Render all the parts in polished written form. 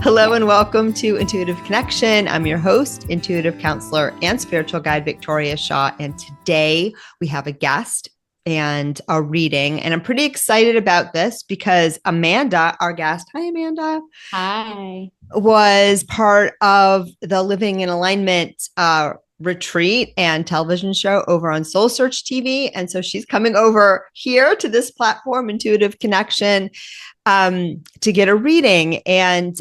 Hello and welcome to Intuitive Connection. I'm your host, intuitive counselor and spiritual guide, Victoria Shaw. And today we have a guest and a reading. And I'm pretty excited about this because Amanda, our guest, hi, Amanda. Hi. Was part of the Living in Alignment retreat and television show over on Soul Search TV. And so she's coming over here to this platform, Intuitive Connection, to get a reading. And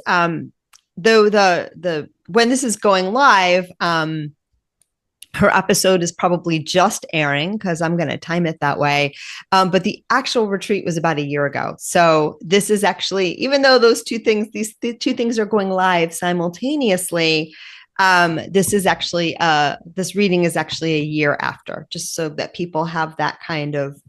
though the when this is going live, her episode is probably just airing because I'm going to time it that way. But the actual retreat was about a year ago. So this is actually, even though these two things are going live simultaneously, this is actually, this reading is actually a year after, just so that people have that kind of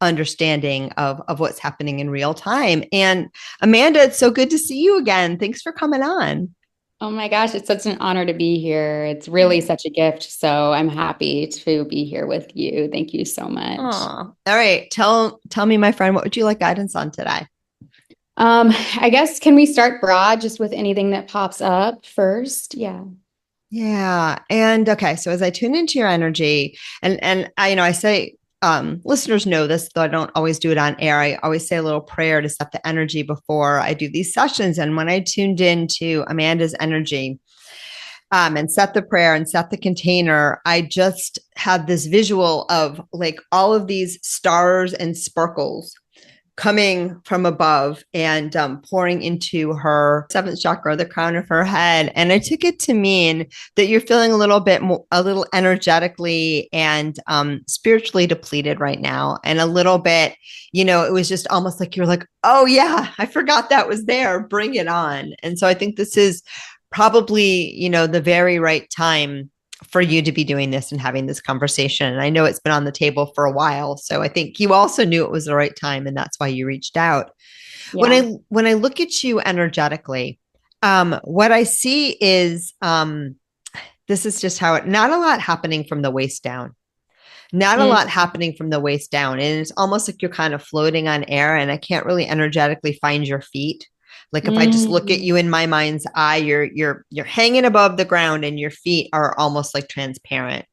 understanding of what's happening in real time. And Amanda, it's so good to see you again. Thanks for coming on. Oh my gosh, it's such an honor to be here. It's really such a gift. So I'm happy to be here with you. Thank you so much. All right. Tell me, my friend, what would you like guidance on today? I guess can we start broad just with anything that pops up first? Yeah. Yeah. And okay, so as I tune into your energy, and I say listeners know this, though I don't always do it on air. I always say a little prayer to set the energy before I do these sessions. And when I tuned into Amanda's energy, and set the prayer and set the container, I just had this visual of like all of these stars and sparkles coming from above and pouring into her seventh chakra, the crown of her head. And I took it to mean that you're feeling a little energetically and spiritually depleted right now. And a little bit, it was just almost like you're like, oh yeah, I forgot that was there. Bring it on. And so I think this is probably, the very right time for you to be doing this and having this conversation. And I know it's been on the table for a while. So I think you also knew it was the right time. And that's why you reached out. Yeah. When I look at you energetically, what I see is, this is just not a lot happening from the waist down. Not a lot happening from the waist down. And it's almost like you're kind of floating on air and I can't really energetically find your feet. Like if I just look at you in my mind's eye, you're hanging above the ground and your feet are almost like transparent.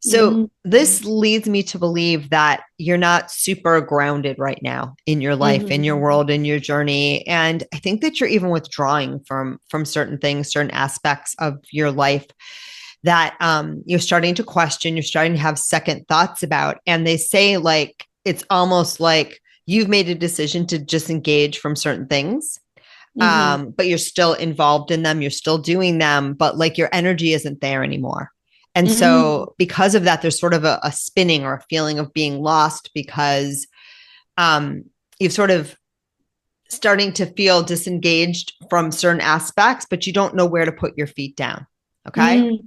So this leads me to believe that you're not super grounded right now in your life, in your world, in your journey. And I think that you're even withdrawing from certain things, certain aspects of your life that you're starting to question, you're starting to have second thoughts about. And they say like, it's almost like you've made a decision to disengage from certain things. But you're still involved in them. You're still doing them, but like your energy isn't there anymore. And so because of that, there's sort of a spinning or a feeling of being lost because you've sort of starting to feel disengaged from certain aspects, but you don't know where to put your feet down. Okay.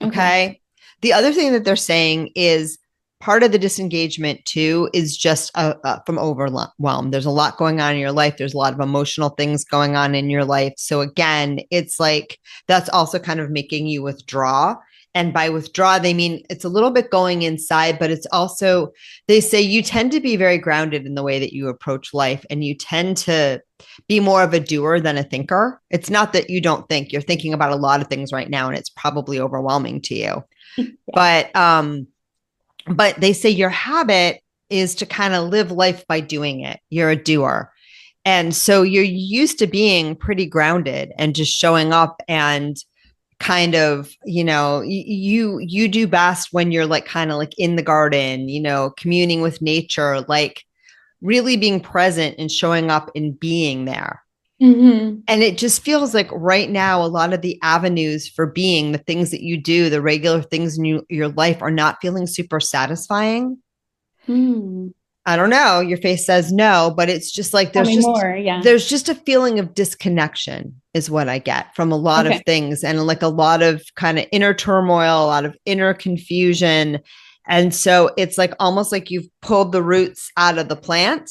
Okay. The other thing that they're saying is part of the disengagement too is just from overwhelm. There's a lot going on in your life. There's a lot of emotional things going on in your life. So again, it's like, that's also kind of making you withdraw. And by withdraw, they mean it's a little bit going inside, but it's also, they say you tend to be very grounded in the way that you approach life. And you tend to be more of a doer than a thinker. It's not that you don't think, you're thinking about a lot of things right now, and it's probably overwhelming to you. Yeah. But they say your habit is to kind of live life by doing it. You're a doer. And so you're used to being pretty grounded and just showing up and kind of, you do best when you're like kind of like in the garden, communing with nature, like really being present and showing up and being there. And it just feels like right now, a lot of the avenues for being, the things that you do, the regular things in your life are not feeling super satisfying. I don't know. Your face says no, but it's just like there's just a feeling of disconnection is what I get from a lot of things, and like a lot of kind of inner turmoil, a lot of inner confusion. And so it's like almost like you've pulled the roots out of the plant.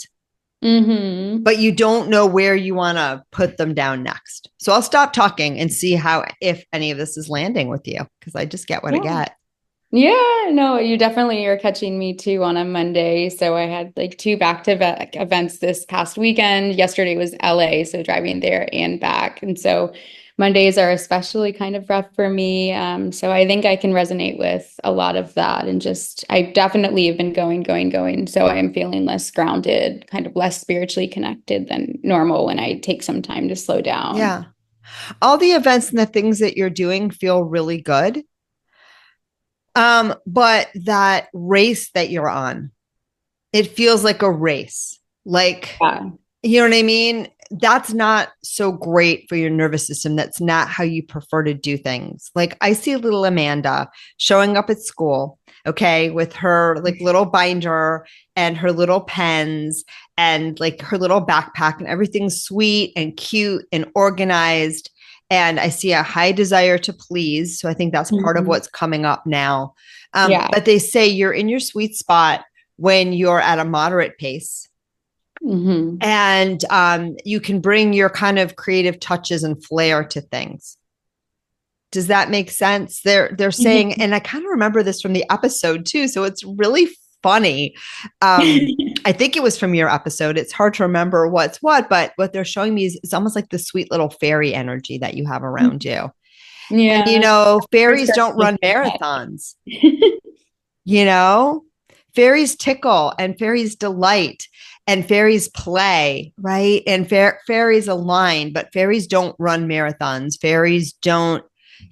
But you don't know where you want to put them down next. So I'll stop talking and see if any of this is landing with you, because I just get what I get. Yeah, no, you definitely are catching me too on a Monday. So I had like two back-to-back events this past weekend. Yesterday was LA, so driving there and back. And so Mondays are especially kind of rough for me. So I think I can resonate with a lot of that. And just, I definitely have been going, going, going. So I am feeling less grounded, kind of less spiritually connected than normal when I take some time to slow down. Yeah. All the events and the things that you're doing feel really good. But that race that you're on, it feels like a race. Like, Yeah. you know what I mean? That's not so great for your nervous system. That's not how you prefer to do things. Like I see little Amanda showing up at school, okay, with her like little binder and her little pens and like her little backpack and everything's sweet and cute and organized. And I see a high desire to please. So I think that's part of Mhm. what's coming up now. Yeah. But they say you're in your sweet spot when you're at a moderate pace Hmm. and you can bring your kind of creative touches and flair to things. Does that make sense? They're saying, and I kind of remember this from the episode too, so it's really funny. I think it was from your episode. It's hard to remember what's what, but what they're showing me is it's almost like the sweet little fairy energy that you have around you. And Yeah. First fairies start don't run making marathons. it. You know, fairies tickle and fairies delight and fairies play, right? And fairies align, but fairies don't run marathons. Fairies don't,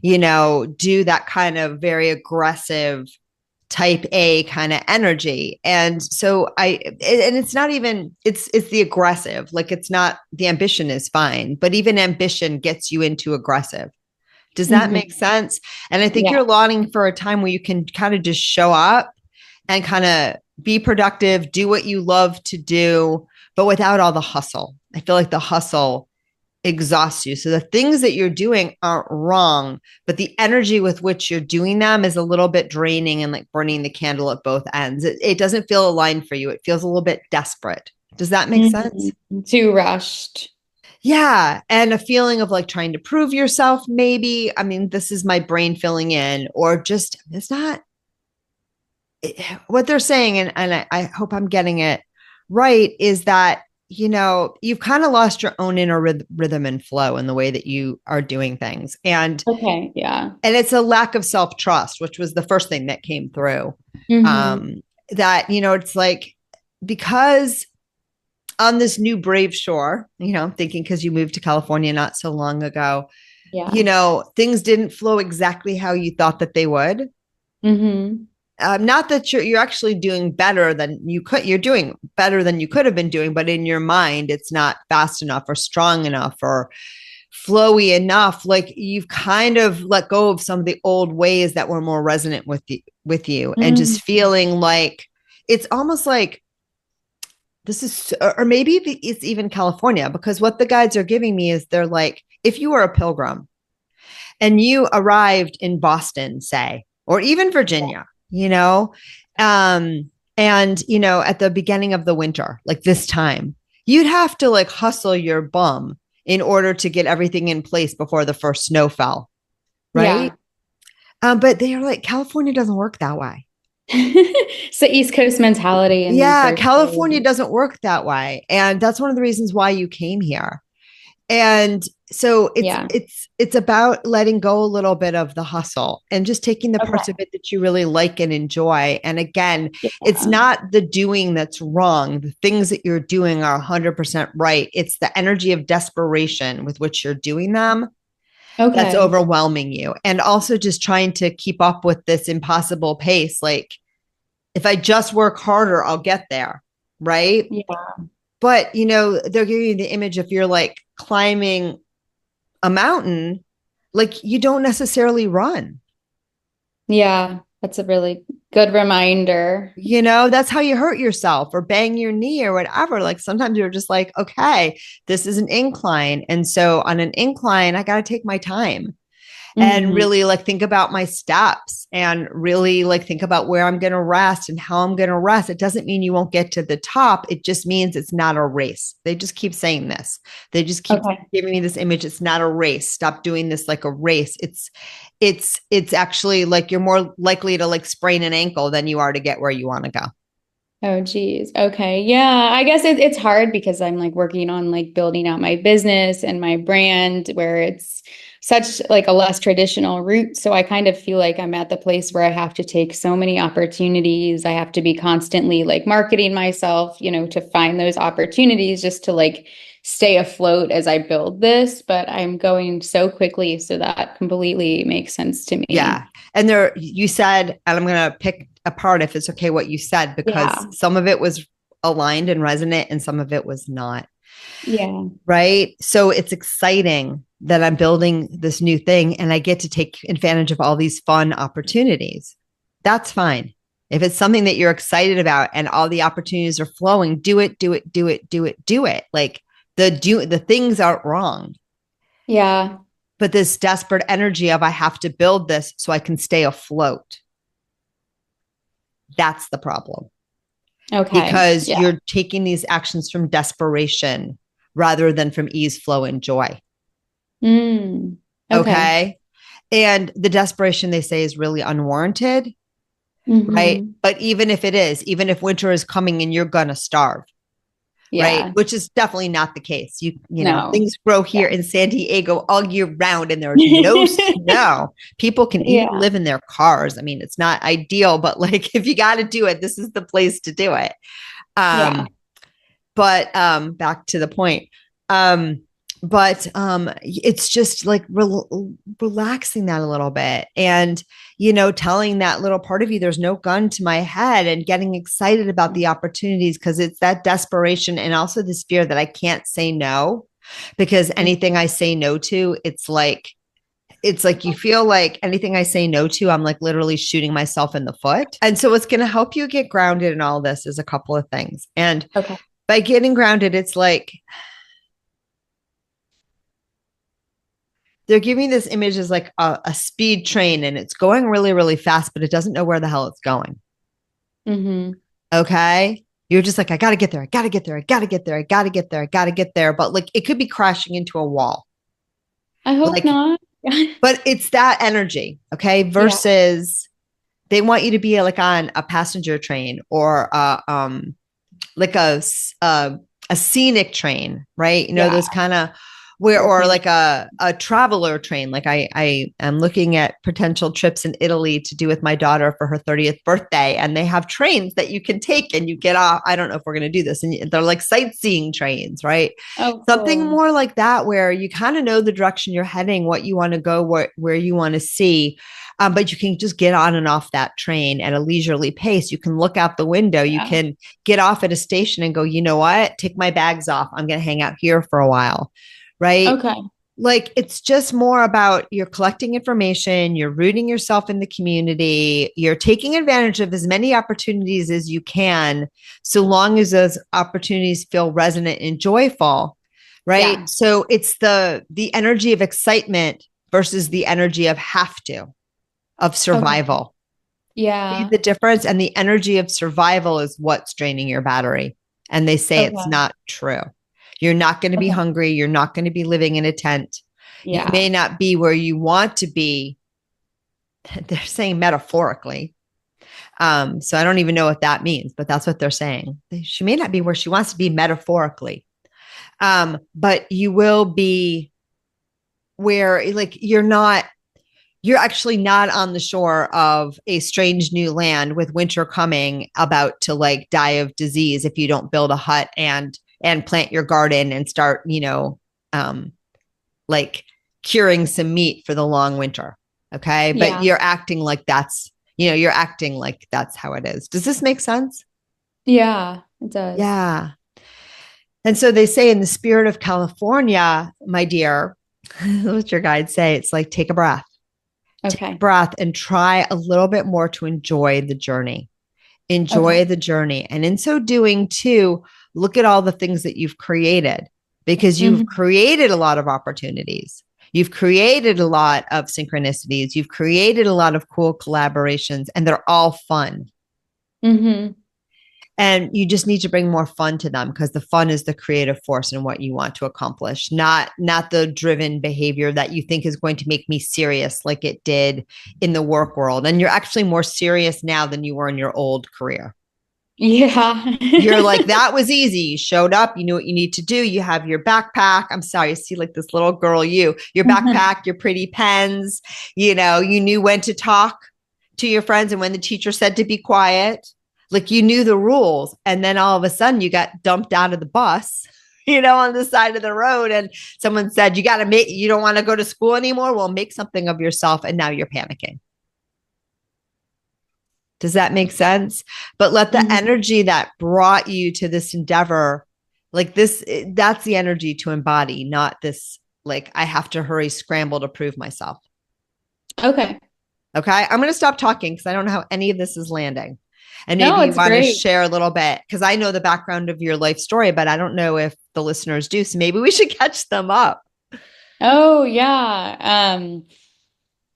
do that kind of very aggressive type A kind of energy. And so and it's not even, it's the aggressive, like it's not, the ambition is fine, but even ambition gets you into aggressive. Does that Mhm. make sense? And I think Yeah. you're longing for a time where you can kind of just show up and kind of be productive, do what you love to do, but without all the hustle. I feel like the hustle exhausts you. So the things that you're doing aren't wrong, but the energy with which you're doing them is a little bit draining and like burning the candle at both ends. It doesn't feel aligned for you. It feels a little bit desperate. Does that make sense? Mhm. Too rushed. Yeah. And a feeling of like trying to prove yourself, maybe. I mean, this is my brain filling in, or just it's not what they're saying. And I hope I'm getting it right is that, you've kind of lost your own inner rhythm and flow in the way that you are doing things. Okay. Yeah. And it's a lack of self trust, which was the first thing that came through. Hmm. Um, that, it's like, because on this new brave shore, I'm thinking because you moved to California not so long ago, Yeah. things didn't flow exactly how you thought that they would. Hmm. Not that you're actually doing better than you could. You're doing better than you could have been doing, but in your mind, it's not fast enough or strong enough or flowy enough. Like you've kind of let go of some of the old ways that were more resonant with you, and Hmm. just feeling like it's almost like this is, or maybe it's even California, because what the guides are giving me is they're like, if you were a pilgrim and you arrived in Boston, say, or even Virginia, and, at the beginning of the winter, like this time, you'd have to like hustle your bum in order to get everything in place before the first snow fell, Yeah. right? But they are like, California doesn't work that way. So East Coast mentality in the Yeah, first California place. doesn't work that way. And that's one of the reasons why you came here. And so it's Yeah. it's it's about letting go a little bit of the hustle and just taking the parts of Okay. it that you really like and enjoy. And again, it's Yeah. not the doing that's wrong. The things that you're doing are 100% right. It's the energy of desperation with which you're doing them that's Okay. overwhelming you. And also just trying to keep up with this impossible pace. Like, if I just work harder, I'll get there. Right. Yeah. But, they're giving you the image if you're like climbing a mountain, like you don't necessarily run. Yeah. That's a really good reminder. That's how you hurt yourself or bang your knee or whatever. Like sometimes you're just like, okay, this is an incline. And so on an incline, I got to take my time. and Mm-hmm. really like think about my steps and really like think about where I'm going to rest and how I'm going to rest. It doesn't mean you won't get to the top. It just means it's not a race. They just keep saying this. They just keep Okay. giving me this image. It's not a race. Stop doing this like a race. It's actually like you're more likely to like sprain an ankle than you are to get where you want to go. Oh, geez. Okay. Yeah. I guess it's hard because I'm like working on like building out my business and my brand where it's such like a less traditional route. So I kind of feel like I'm at the place where I have to take so many opportunities. I have to be constantly like marketing myself, to find those opportunities just to like stay afloat as I build this. But I'm going so quickly. So that completely makes sense to Yeah. me. And there, you said, and I'm going to pick apart if it's okay what you said, because Yeah. some of it was aligned and resonant and some of it was not. Yeah. Right. So it's exciting that I'm building this new thing and I get to take advantage of all these fun opportunities. That's fine. If it's something that you're excited about and all the opportunities are flowing, do it, do it, do it, do it, do it. Like the things aren't wrong, Yeah. but this desperate energy of I have to build this so I can stay afloat. That's the problem Okay. because Yeah. you're taking these actions from desperation rather than from ease, flow, and joy. Mm. Okay. Okay. And the desperation they say is really unwarranted, right? Hmm. But even if it is, even if winter is coming and you're going to starve, right? Yeah. Which is definitely not the case. You know, No. things grow Yeah. here in San Diego all year round and there's no snow. People can even Yeah. live in their cars. I mean, it's not ideal, but like if you got to do it, this is the place to do it. Yeah. Um, but back to the point. But it's just like relaxing that a little bit and telling that little part of you there's no gun to my head and getting excited about the opportunities because it's that desperation and also this fear that I can't say no because anything I say no to it's like you feel like anything I say no to, I'm like literally shooting myself in the foot. And so, what's going to help you get grounded in all this is a couple of things. And Okay. by getting grounded, it's like they're giving this image as like a speed train and it's going really, really fast, but it doesn't know where the hell it's going. Hmm. Okay. You're just like, I got to get there. I got to get there. I got to get there. I got to get there. I got to get there. But like it could be crashing into a wall. I hope Like, not. but it's that energy. Okay. Yeah. Versus they want you to be like on a passenger train or like a scenic train, right? Yeah. Those kind of where or Definitely. like a traveler train. Like I am looking at potential trips in Italy to do with my daughter for her 30th birthday, and they have trains that you can take and you get off. I don't know if we're going to do this, and they're like sightseeing trains, right? Oh, Something cool. more like that where you kind of know the direction you're heading, what you want to go, where you want to see. But you can just get on and off that train at a leisurely pace. You can look out the window. You Yeah. can get off at a station and go, you know what? Take my bags off. I'm going to hang out here for a while. Right. Okay. Like it's just more about you're collecting information, you're rooting yourself in the community, you're taking advantage of as many opportunities as you can, so long as those opportunities feel resonant and joyful. Right. Yeah. So it's the energy of excitement versus the energy of have to, of Okay. survival. See Yeah. the difference? And the energy of survival is what's draining your battery. And they say it's Okay. not true. You're not going to be Okay. hungry. You're not going to be living in a tent. You Yeah. may not be where you want to be. They're saying metaphorically. So I don't even know what that means, but that's what they're saying. She may not be where she wants to be metaphorically. But you will be where like you're actually not on the shore of a strange new land with winter coming about to like die of disease if you don't build a hut and plant your garden and start um like curing some meat for the long winter. Okay, but Yeah. you're acting like that's how it is. Does this make sense? Yeah. It does. Yeah. And so they say in the spirit of California, my dear, what your guides say, it's like take a breath, take a Okay. breath and try a little bit more to enjoy the journey. Okay. Enjoy the journey. And in so doing, too, look at all the things that you've created because you've Hmm. created a lot of opportunities. You've created a lot of synchronicities. You've created a lot of cool collaborations, and they're all fun. Mm-hmm. And you just need to bring more fun to them, because the fun is the creative force in what you want to accomplish, not the driven behavior that you think is going to make me serious like it did in the work world. And you're actually more serious now than you were in your old career. Yeah. You're like, that was easy. You showed up, you knew what you need to do. You have your backpack. I'm sorry, I see like this little girl, your backpack, your pretty pens, you knew when to talk to your friends and when the teacher said to be quiet. Like, you knew the rules. And then all of a sudden you got dumped out of the bus, on the side of the road. And someone said, you don't want to go to school anymore. Well, make something of yourself. And now you're panicking. Does that make sense? But let the energy that brought you to this endeavor, like this, that's the energy to embody, not this, like, I have to hurry, scramble to prove myself. Okay. Okay. I'm going to stop talking because I don't know how any of this is landing. And No, maybe you it's want to great. share a little bit, because I know the background of your life story, but I don't know if the listeners do. So maybe we should catch them up. Oh, yeah.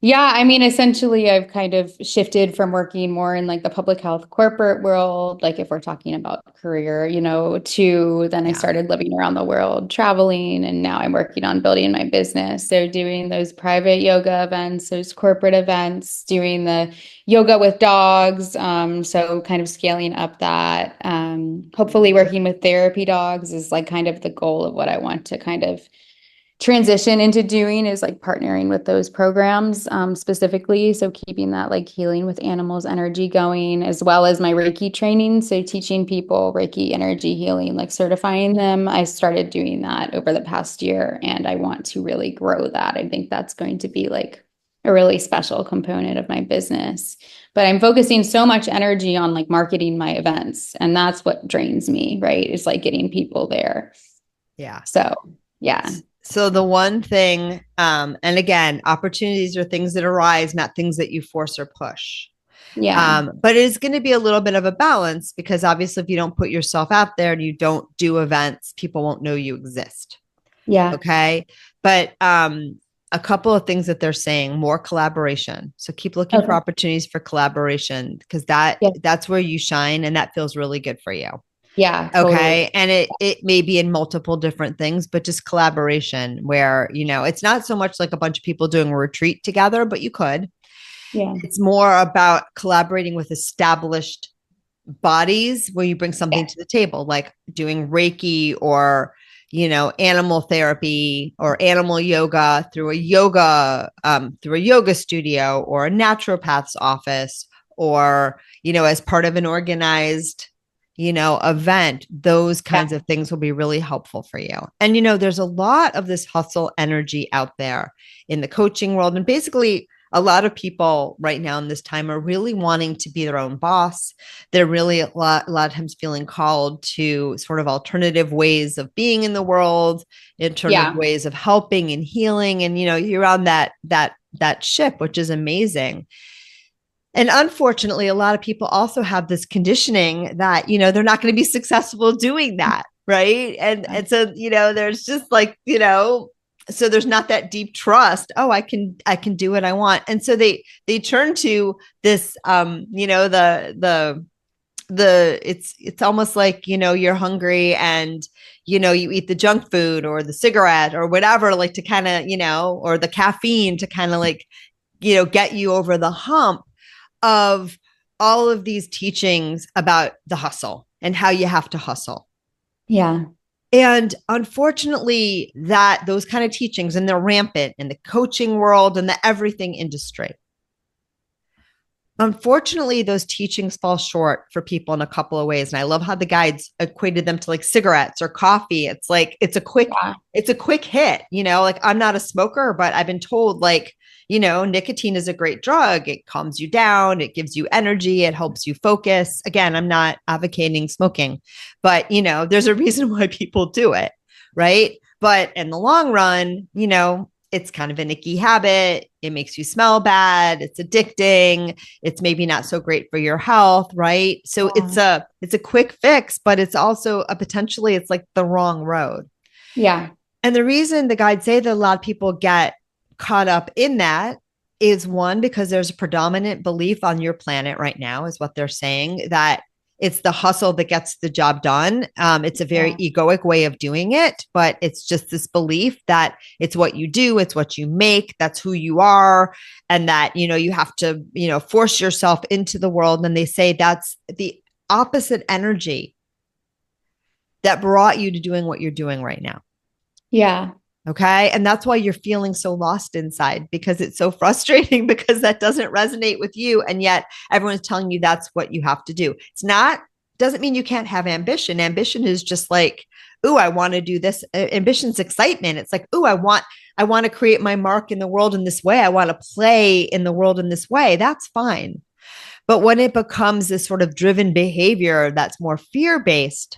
Yeah, I mean, essentially, I've kind of shifted from working more in like the public health corporate world, like if we're talking about career, to then I Yeah. started living around the world, traveling, and now I'm working on building my business. So doing those private yoga events, those corporate events, doing the yoga with dogs. So kind of scaling up that. Hopefully working with therapy dogs is like kind of the goal of what I want to kind of transition into doing, is like partnering with those programs specifically. So keeping that like healing with animals energy going, as well as my Reiki training. So teaching people Reiki energy healing, like certifying them. I started doing that over the past year, and I want to really grow that. I think that's going to be like a really special component of my business. But I'm focusing so much energy on like marketing my events, and that's what drains me, right? It's like getting people there. Yeah. So, yeah. So the one thing, and again, opportunities are things that arise, not things that you force or push. Yeah. But it is going to be a little bit of a balance, because obviously if you don't put yourself out there and you don't do events, people won't know you exist. Yeah. Okay. But a couple of things that they're saying: more collaboration. So keep looking for Okay. opportunities for collaboration, because Yeah. that's where you shine, and that feels really good for you. Yeah, totally. Okay. And it may be in multiple different things, but just collaboration where, it's not so much like a bunch of people doing a retreat together, but you could. Yeah. It's more about collaborating with established bodies where you bring something Yeah. to the table, like doing Reiki or, animal therapy or animal yoga through a yoga studio or a naturopath's office, or, as part of an organized event. Those Yeah. kinds of things will be really helpful for you. And, there's a lot of this hustle energy out there in the coaching world. And basically, a lot of people right now in this time are really wanting to be their own boss. They're really a lot of times feeling called to sort of alternative ways of being in the world, alternative Yeah. ways of helping and healing. And, you're on that ship, which is amazing. And unfortunately, a lot of people also have this conditioning that, they're not going to be successful doing that. Right. And so, there's just like, so there's not that deep trust. Oh, I can do what I want. And so they turn to this, it's almost like, you're hungry and, you eat the junk food or the cigarette or whatever, like to kind of, or the caffeine to kind of like, get you over the hump of all of these teachings about the hustle and how you have to hustle. Yeah. And unfortunately, that those kind of teachings, and they're rampant in the coaching world and the everything industry. Unfortunately, those teachings fall short for people in a couple of ways. And I love how the guides equated them to like cigarettes or coffee. It's like, Yeah. it's a quick hit, like I'm not a smoker, but I've been told like, nicotine is a great drug. It calms you down. It gives you energy. It helps you focus. Again, I'm not advocating smoking, but there's a reason why people do it. Right. But in the long run, it's kind of an icky habit. It makes you smell bad. It's addicting. It's maybe not so great for your health, right? So it's a quick fix, but it's also it's like the wrong road. Yeah. And the reason the guides say that a lot of people get caught up in that is one, because there's a predominant belief on your planet right now, is what they're saying, that it's the hustle that gets the job done. It's a very Yeah. egoic way of doing it, but it's just this belief that it's what you do, it's what you make, that's who you are, and that, you have to, force yourself into the world. And they say that's the opposite energy that brought you to doing what you're doing right now. Yeah. Okay. And that's why you're feeling so lost inside, because it's so frustrating because that doesn't resonate with you. And yet everyone's telling you that's what you have to do. It's not, doesn't mean you can't have ambition. Ambition is just like, ooh, I want to do this. Ambition's excitement. It's like, ooh, I want to create my mark in the world in this way. I want to play in the world in this way. That's fine. But when it becomes this sort of driven behavior that's more fear-based,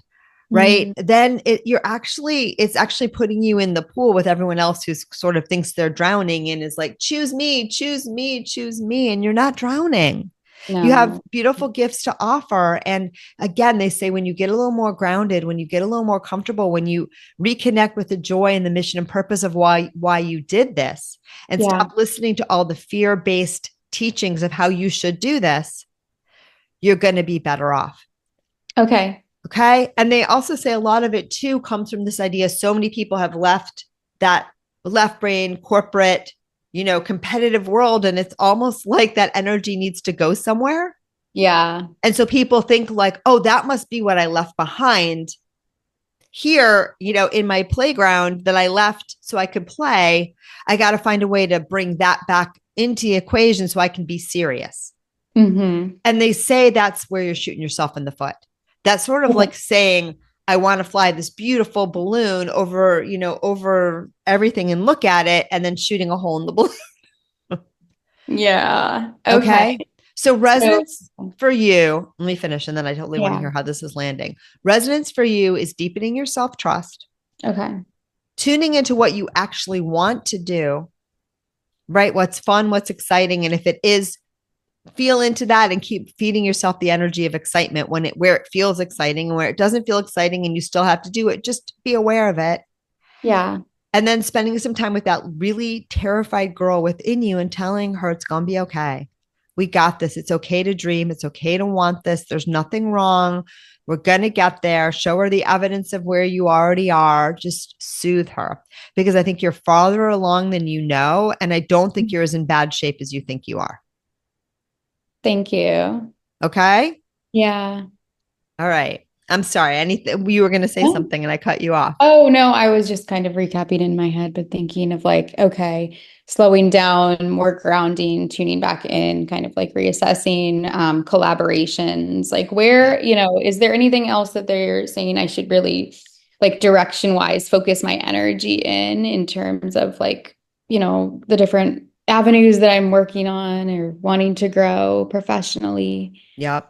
right, Mm. then it's actually putting you in the pool with everyone else who sort of thinks they're drowning and is like, choose me, choose me, choose me. And you're not drowning. You have No. beautiful gifts to offer. And again, they say when you get a little more grounded, when you get a little more comfortable, when you reconnect with the joy and the mission and purpose of why you did this, and Yeah. stop listening to all the fear-based teachings of how you should do this, you're going to be better off. Okay. Okay. And they also say a lot of it too comes from this idea. So many people have left that left brain, corporate, competitive world. And it's almost like that energy needs to go somewhere. Yeah. And so people think like, oh, that must be what I left behind here, in my playground that I left so I could play. I got to find a way to bring that back into the equation so I can be serious. Mm-hmm. And they say that's where you're shooting yourself in the foot. That's sort of like saying, I want to fly this beautiful balloon over everything and look at it, and then shooting a hole in the balloon. Yeah. Okay. Okay. So So, resonance for you, let me finish and then I totally want to yeah. hear how this is landing. Resonance for you is deepening your self-trust, Okay. tuning into what you actually want to do, right? What's fun, what's exciting. And if it is, feel into that and keep feeding yourself the energy of excitement where it feels exciting, and where it doesn't feel exciting and you still have to do it, just be aware of it. Yeah. And then spending some time with that really terrified girl within you and telling her it's going to be okay. We got this. It's okay to dream. It's okay to want this. There's nothing wrong. We're going to get there. Show her the evidence of where you already are. Just soothe her, because I think you're farther along than you know. And I don't think you're as in bad shape as you think you are. Thank you. Okay. Yeah. All right. I'm sorry. Anything you were going to say Oh, something and I cut you off. oh, no, I was just kind of recapping in my head, but thinking of like, okay, slowing down, more grounding, tuning back in, kind of like reassessing, collaborations, like Yeah. where, is there anything else that they're saying I should really like direction wise focus my energy in terms of like, the different avenues that I'm working on or wanting to grow professionally? Yep.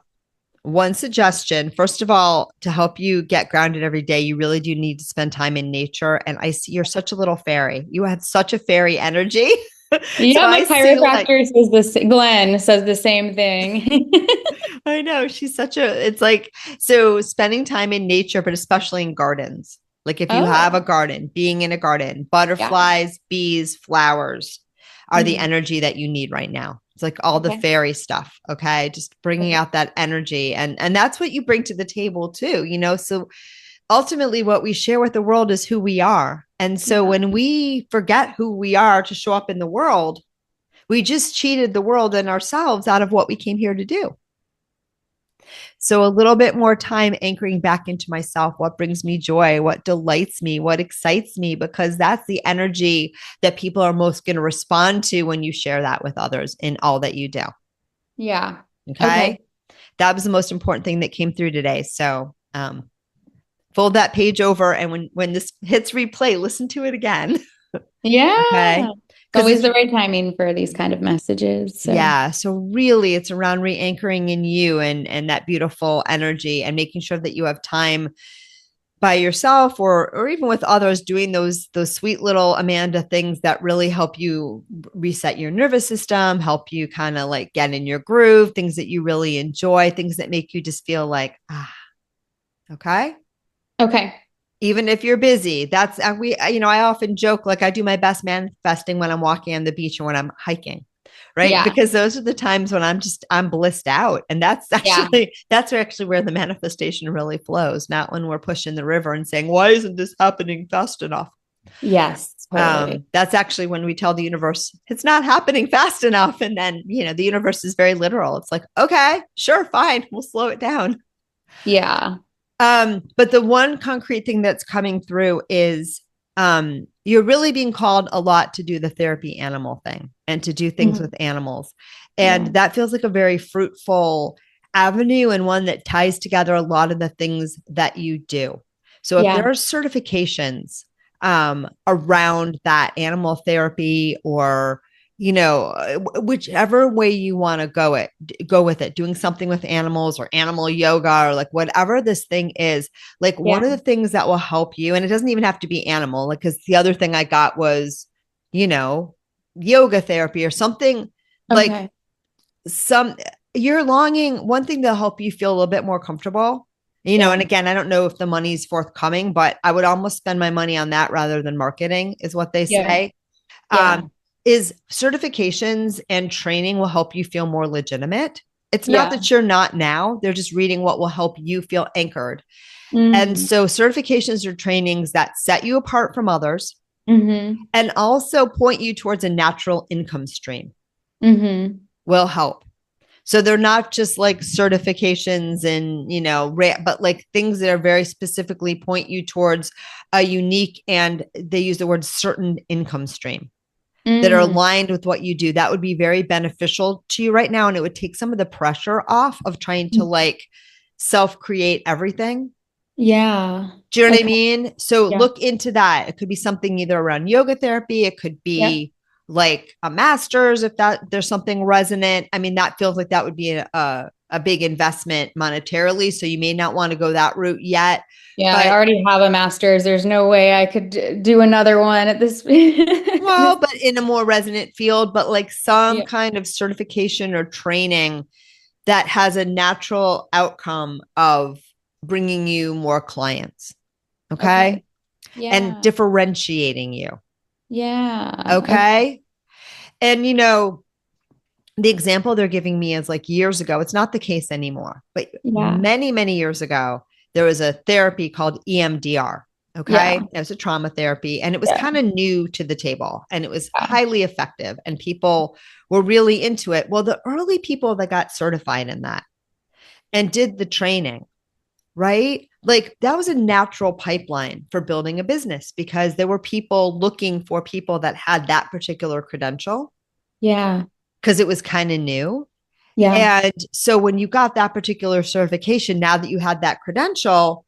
One suggestion, first of all, to help you get grounded every day, you really do need to spend time in nature. And I see you're such a little fairy. You have such a fairy energy. So Yeah, my I see like, chiropractor says this. Glenn says the same thing. I know she's it's like, so spending time in nature, but especially in gardens. Like if you have a Oh, garden, being in a garden, yeah. butterflies, bees, flowers are the Mhm. energy that you need right now. It's like all the Okay. fairy stuff. Okay. Just bringing Okay. out that energy. And that's what you bring to the table too, So ultimately what we share with the world is who we are. And so Yeah. when we forget who we are to show up in the world, we just cheated the world and ourselves out of what we came here to do. So a little bit more time anchoring back into myself, what brings me joy, what delights me, what excites me, because that's the energy that people are most going to respond to when you share that with others in all that you do. Yeah. Okay. Okay. That was the most important thing that came through today. So fold that page over, and when this hits replay, listen to it again. Yeah. Okay. It's Because always it's, the right timing for these kind of messages. So, yeah. So really it's around re-anchoring in you and that beautiful energy, and making sure that you have time by yourself or even with others, doing those sweet little Amanda things that really help you reset your nervous system, help you kind of like get in your groove, things that you really enjoy, things that make you just feel like, okay. okay. Even if you're busy, that's I often joke like I do my best manifesting when I'm walking on the beach or when I'm hiking, right? Yeah. Because those are the times when I'm blissed out. And Yeah. that's actually where the manifestation really flows, not when we're pushing the river and saying, why isn't this happening fast enough? Yes, totally. That's actually when we tell the universe it's not happening fast enough. And then, the universe is very literal. It's like, okay, sure, fine, we'll slow it down. Yeah. But the one concrete thing that's coming through is you're really being called a lot to do the therapy animal thing and to do things Mhm. with animals. And Yeah. that feels like a very fruitful avenue and one that ties together a lot of the things that you do. So if there Yeah. are certifications around that animal therapy or whichever way you want to go with it, doing something with animals or animal yoga or like whatever this thing is, like one Yeah. of the things that will help you, and it doesn't even have to be animal, like, because the other thing I got was, you know, yoga therapy or something like Okay. some, you're longing, one thing to help you feel a little bit more comfortable, and Yeah. again, I don't know if the money's forthcoming, but I would almost spend my money on that rather than marketing, is what they Yeah. say. Yeah. Is certifications and training will help you feel more legitimate. It's not Yeah. that you're not now, they're just reading what will help you feel anchored. And Mm. so certifications are trainings that set you apart from others Mm-hmm. and also point you towards a natural income stream Mm-hmm. will help. So they're not just like certifications and, but like things that are very specifically point you towards a unique, and they use the word certain income stream that are Mm. aligned with what you do. That would be very beneficial to you right now. And it would take some of the pressure off of trying to like self create everything. Yeah. Do you know what I Okay. mean? So Yeah. look into that. It could be something either around yoga therapy. It could Yeah. be like a master's if that there's something resonant. I mean, that feels like that would be a big investment monetarily. So you may not want to go that route yet. Yeah. I But already have a master's. There's no way I could do another one at this. well, but in a more resonant field, but like some Yeah. kind of certification or training that has a natural outcome of bringing you more clients. Okay. Okay. And Yeah. differentiating you. Yeah. Okay. Okay. And, the example they're giving me is like years ago. It's not the case anymore, but Yeah. many, many years ago, there was a therapy called EMDR. Okay. Yeah. It was a trauma therapy and it was Yeah. kind of new to the table and it was Yeah. highly effective and people were really into it. Well, the early people that got certified in that and did the training, right? Like that was a natural pipeline for building a business because there were people looking for people that had that particular credential Yeah. because it was kind of new. Yeah. And so when you got that particular certification, now that you had that credential,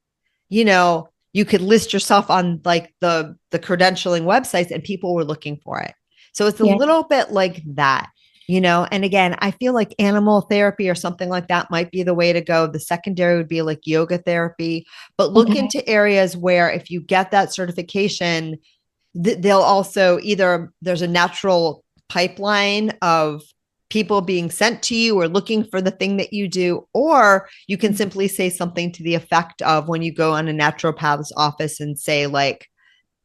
you could list yourself on like the credentialing websites and people were looking for it. So it's a Yeah. little bit like that. And again, I feel like animal therapy or something like that might be the way to go. The secondary would be like yoga therapy, but look Okay. into areas where if you get that certification, they'll also either there's a natural pipeline of people being sent to you or looking for the thing that you do, or you can simply say something to the effect of when you go on a naturopath's office and say like,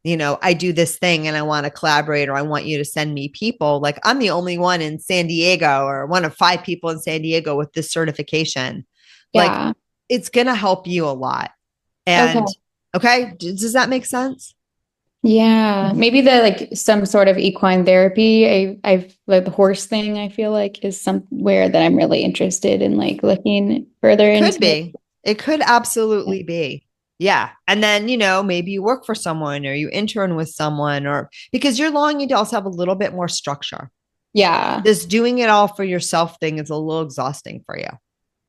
I do this thing and I want to collaborate or I want you to send me people. Like I'm the only one in San Diego or one of 5 people in San Diego with this certification. Like Yeah. it's going to help you a lot. Okay. And okay, does that make sense? Yeah. Maybe the like some sort of equine therapy. I've like the horse thing, I feel like is somewhere that I'm really interested in like looking further It could into. be. It could absolutely be. Yeah. And then, maybe you work for someone or you intern with someone or because you're longing to also have a little bit more structure. Yeah. This doing it all for yourself thing is a little exhausting for you.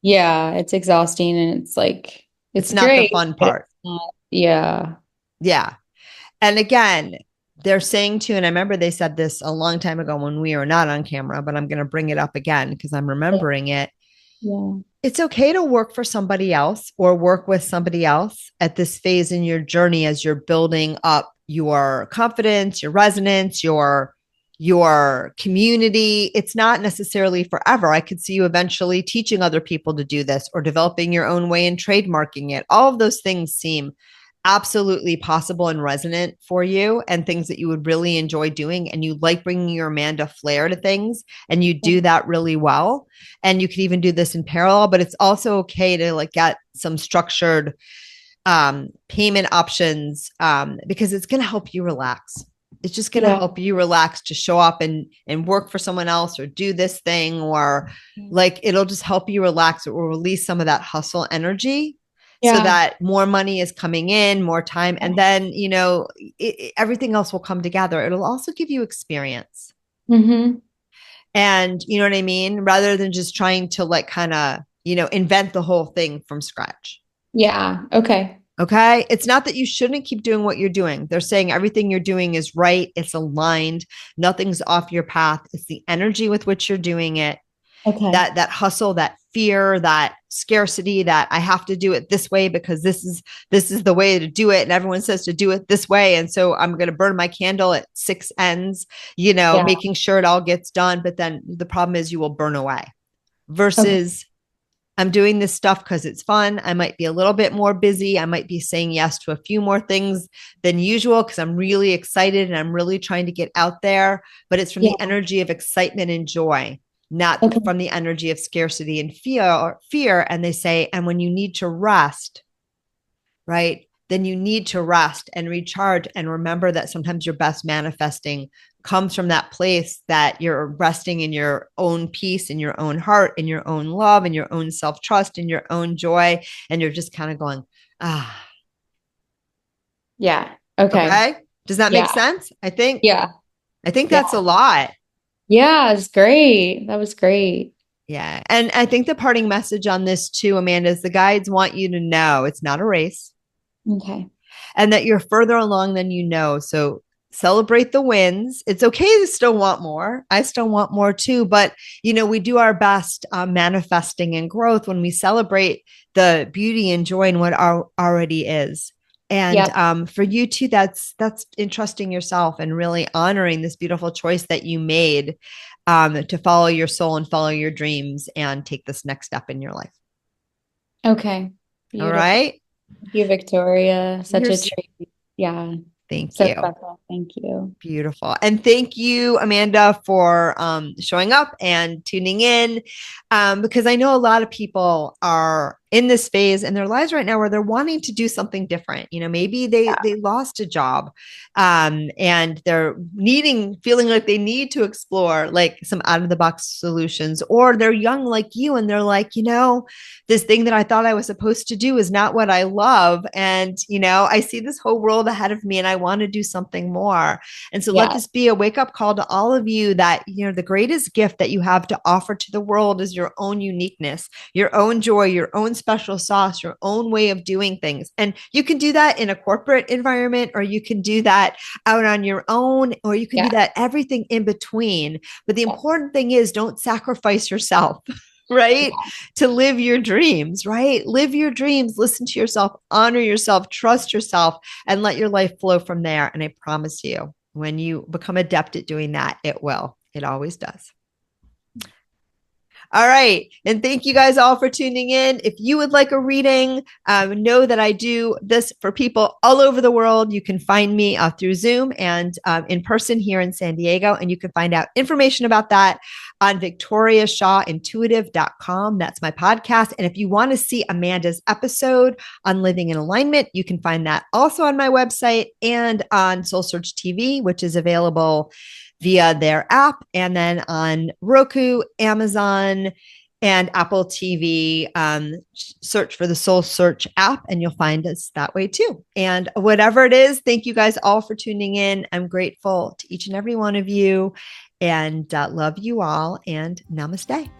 Yeah. It's exhausting and it's like It's it's not the great, fun but part. it's not. Yeah. Yeah. And again, they're saying too, and I remember they said this a long time ago when we were not on camera, but I'm going to bring it up again because I'm remembering it. Yeah. It's okay to work for somebody else or work with somebody else at this phase in your journey as you're building up your confidence, your resonance, your community. It's not necessarily forever. I could see you eventually teaching other people to do this or developing your own way and trademarking it. All of those things seem absolutely possible and resonant for you and things that you would really enjoy doing, and you like bringing your Amanda flair to things, and you do that really well, and you could even do this in parallel, but it's also okay to like get some structured payment options, because it's going to help you relax. It's just going to help you relax to show up and work for someone else or do this thing, or like, it'll just help you relax. It will release some of that hustle energy so that more money is coming in, more time. And then, you know, everything else will come together. It'll also give you experience. Mm-hmm. And you know what I mean? Rather than just trying to like kind of, you know, invent the whole thing from scratch. Yeah. Okay. Okay. It's not that you shouldn't keep doing what you're doing. They're saying everything you're doing is right. It's aligned. Nothing's off your path. It's the energy with which you're doing it. Okay. That hustle, that fear, that scarcity, that I have to do it this way because this is the way to do it. And everyone says to do it this way. And so I'm going to burn my candle at six ends, you know, making sure it all gets done. But then the problem is you will burn away versus I'm doing this stuff because it's fun. I might be a little bit more busy. I might be saying yes to a few more things than usual because I'm really excited and I'm really trying to get out there. But it's from the energy of excitement and joy, not from the energy of scarcity and fear. And they say, and when you need to rest, right, then you need to rest and recharge and remember that sometimes your best manifesting comes from that place that you're resting in your own peace, in your own heart, in your own love, in your own self-trust, in your own joy. And you're just kind of going, ah. Yeah. Okay. Does that make sense? I think that's a lot. Yeah, it's great. That was great. Yeah. And I think the parting message on this too, Amanda, is the guides want you to know it's not a race. Okay. And that you're further along than you know. So celebrate the wins. It's okay to still want more. I still want more too. But, you know, we do our best manifesting and growth when we celebrate the beauty and joy in what already is. And for you too, that's entrusting yourself and really honoring this beautiful choice that you made to follow your soul and follow your dreams and take this next step in your life. Okay. Beautiful. All right. Thank you, Victoria. Such a treat. Yeah. Thank you. Special. Thank you. Beautiful. And thank you, Amanda, for showing up and tuning in, because I know a lot of people are in this phase in their lives right now where they're wanting to do something different. You know, maybe they lost a job and they're feeling like they need to explore like some out of the box solutions, or they're young like you and they're like, you know, this thing that I thought I was supposed to do is not what I love. And, you know, I see this whole world ahead of me and I want to do something more. And so let this be a wake up call to all of you that, you know, the greatest gift that you have to offer to the world is your own uniqueness, your own joy, your own special sauce, your own way of doing things. And you can do that in a corporate environment, or you can do that out on your own, or you can do that everything in between. But the important thing is don't sacrifice yourself. Right? To live your dreams, right? Live your dreams, listen to yourself, honor yourself, trust yourself, and let your life flow from there. And I promise you, when you become adept at doing that, it will. It always does. All right. And thank you guys all for tuning in. If you would like a reading, know that I do this for people all over the world. You can find me through Zoom and in person here in San Diego. And you can find out information about that on victoriashawintuitive.com. That's my podcast. And if you want to see Amanda's episode on living in alignment, you can find that also on my website and on Soul Search TV, which is available via their app, and then on Roku, Amazon, and Apple TV. Search for the Soul Search app and you'll find us that way too. And whatever it is, thank you guys all for tuning in. I'm grateful to each and every one of you and love you all, and namaste.